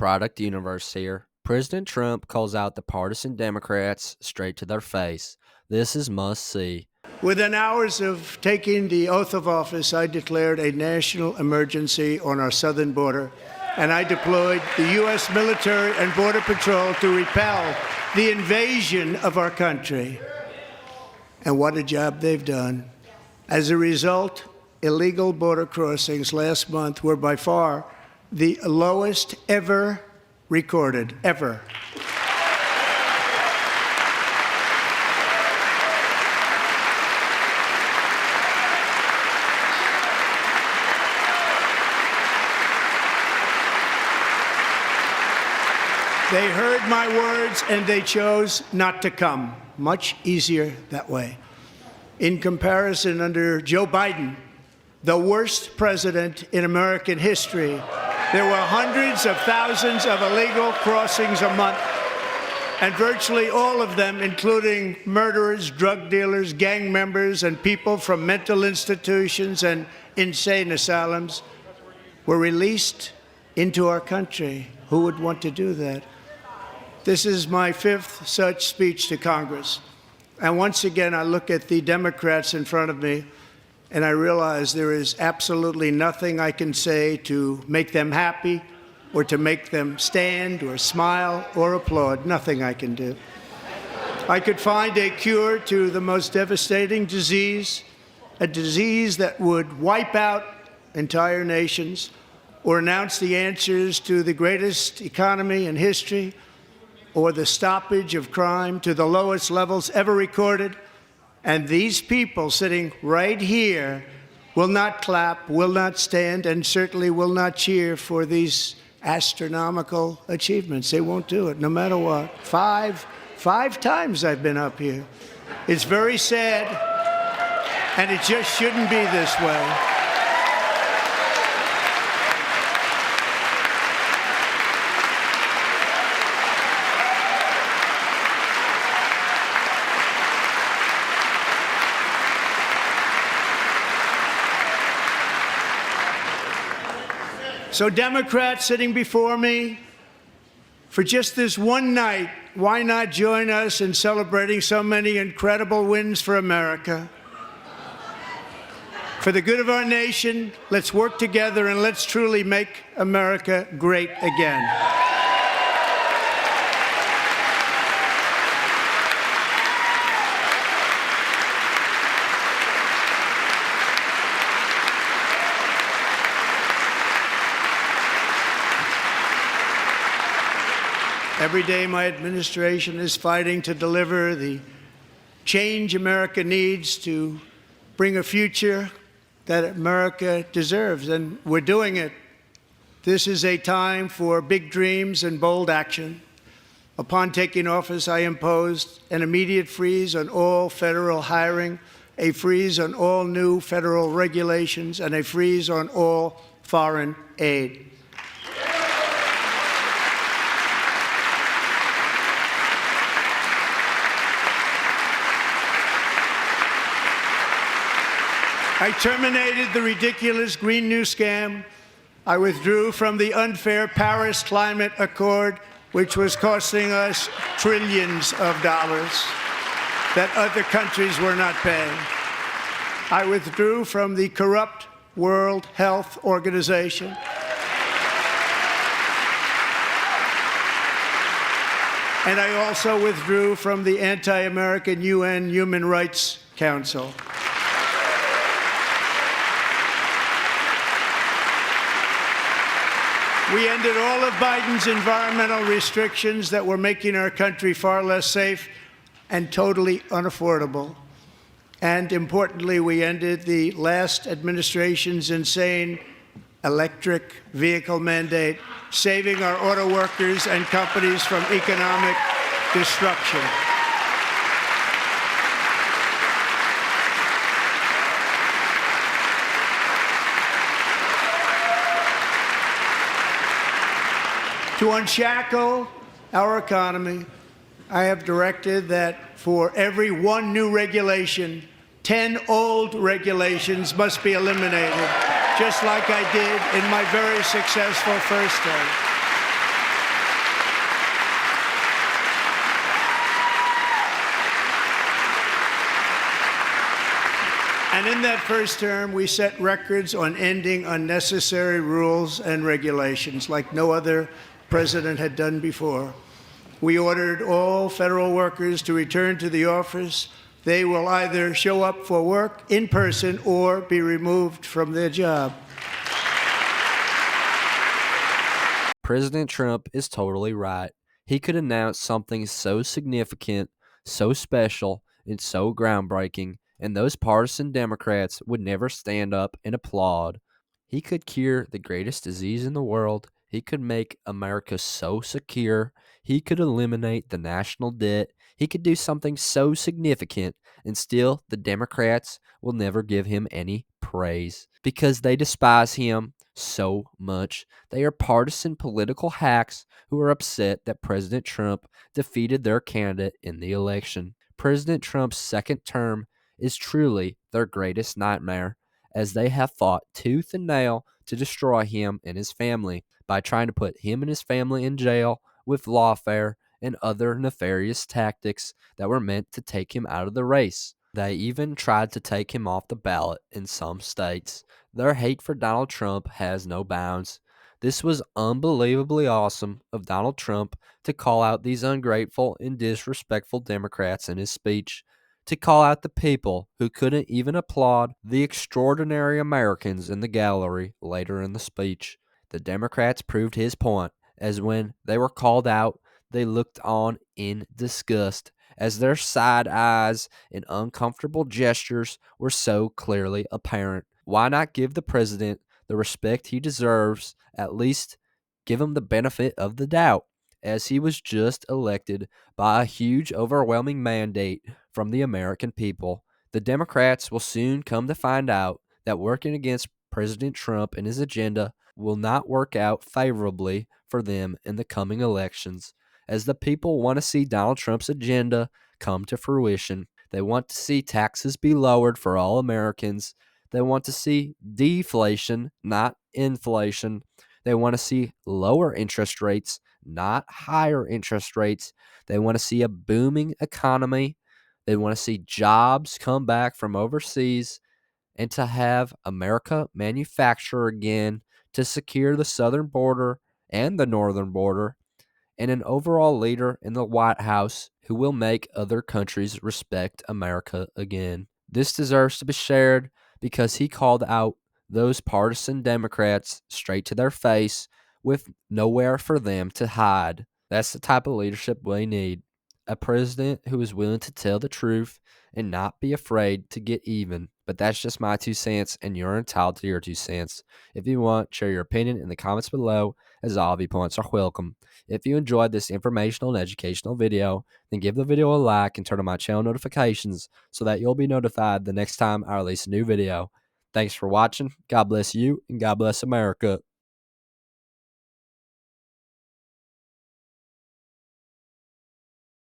product universe here. President Trump calls out the partisan Democrats straight to their face. This is must see. Within hours of taking the oath of office, I declared a national emergency on our southern border, and I deployed the U.S. military and Border Patrol to repel the invasion of our country. And what a job they've done. As a result, illegal border crossings last month were by far the lowest ever recorded, ever. They heard my words and they chose not to come. Much easier that way. In comparison, under Joe Biden, the worst president in American history, there were hundreds of thousands of illegal crossings a month, and virtually all of them, including murderers, drug dealers, gang members, and people from mental institutions and insane asylums, were released into our country. Who would want to do that? This is my fifth such speech to Congress. And once again, I look at the Democrats in front of me, and I realize there is absolutely nothing I can say to make them happy or to make them stand or smile or applaud. Nothing I can do. I could find a cure to the most devastating disease, a disease that would wipe out entire nations, or announce the answers to the greatest economy in history, or the stoppage of crime to the lowest levels ever recorded. And these people sitting right here will not clap, will not stand, and certainly will not cheer for these astronomical achievements. They won't do it, no matter what. Five times I've been up here. It's very sad, and it just shouldn't be this way. So Democrats sitting before me, for just this one night, why not join us in celebrating so many incredible wins for America? For the good of our nation, let's work together and let's truly make America great again. Every day, my administration is fighting to deliver the change America needs to bring a future that America deserves, and we're doing it. This is a time for big dreams and bold action. Upon taking office, I imposed an immediate freeze on all federal hiring, a freeze on all new federal regulations, and a freeze on all foreign aid. I terminated the ridiculous Green New Scam. I withdrew from the unfair Paris Climate Accord, which was costing us trillions of dollars that other countries were not paying. I withdrew from the corrupt World Health Organization. And I also withdrew from the anti-American UN Human Rights Council. We ended all of Biden's environmental restrictions that were making our country far less safe and totally unaffordable. And importantly, we ended the last administration's insane electric vehicle mandate, saving our auto workers and companies from economic destruction. To unshackle our economy, I have directed that for every one new regulation, 10 old regulations must be eliminated, just like I did in my very successful first term. And in that first term, we set records on ending unnecessary rules and regulations like no other president had done before. We ordered all federal workers to return to the office. They will either show up for work in person or be removed from their job. President Trump is totally right. He could announce something so significant, so special, and so groundbreaking, and those partisan Democrats would never stand up and applaud. He could cure the greatest disease in the world. He could make America so secure. He could eliminate the national debt. He could do something so significant, and still the Democrats will never give him any praise because they despise him so much. They are partisan political hacks who are upset that President Trump defeated their candidate in the election. President Trump's second term is truly their greatest nightmare, as they have fought tooth and nail to destroy him and his family by trying to put him and his family in jail with lawfare and other nefarious tactics that were meant to take him out of the race. They even tried to take him off the ballot in some states. Their hate for Donald Trump has no bounds. This was unbelievably awesome of Donald Trump to call out these ungrateful and disrespectful Democrats in his speech, to call out the people who couldn't even applaud the extraordinary Americans in the gallery later in the speech. The Democrats proved his point, as when they were called out, they looked on in disgust, as their side eyes and uncomfortable gestures were so clearly apparent. Why not give the president the respect he deserves, at least give him the benefit of the doubt, as he was just elected by a huge, overwhelming mandate from the American people? The Democrats will soon come to find out that working against President Trump and his agenda will not work out favorably for them in the coming elections, as the people want to see Donald Trump's agenda come to fruition. They want to see taxes be lowered for all Americans. They want to see deflation, not inflation. They want to see lower interest rates, not higher interest rates. They want to see a booming economy. They want to see jobs come back from overseas and to have America manufacture again to secure the southern border and the northern border, and an overall leader in the White House who will make other countries respect America again. This deserves to be shared because he called out those partisan Democrats straight to their face with nowhere for them to hide. That's the type of leadership we need. A president who is willing to tell the truth and not be afraid to get even. But that's just my 2 cents, and you're entitled to your 2 cents. If you want, share your opinion in the comments below, as all viewpoints are welcome. If you enjoyed this informational and educational video, then give the video a like and turn on my channel notifications so that you'll be notified the next time I release a new video. Thanks for watching. God bless you, and God bless America.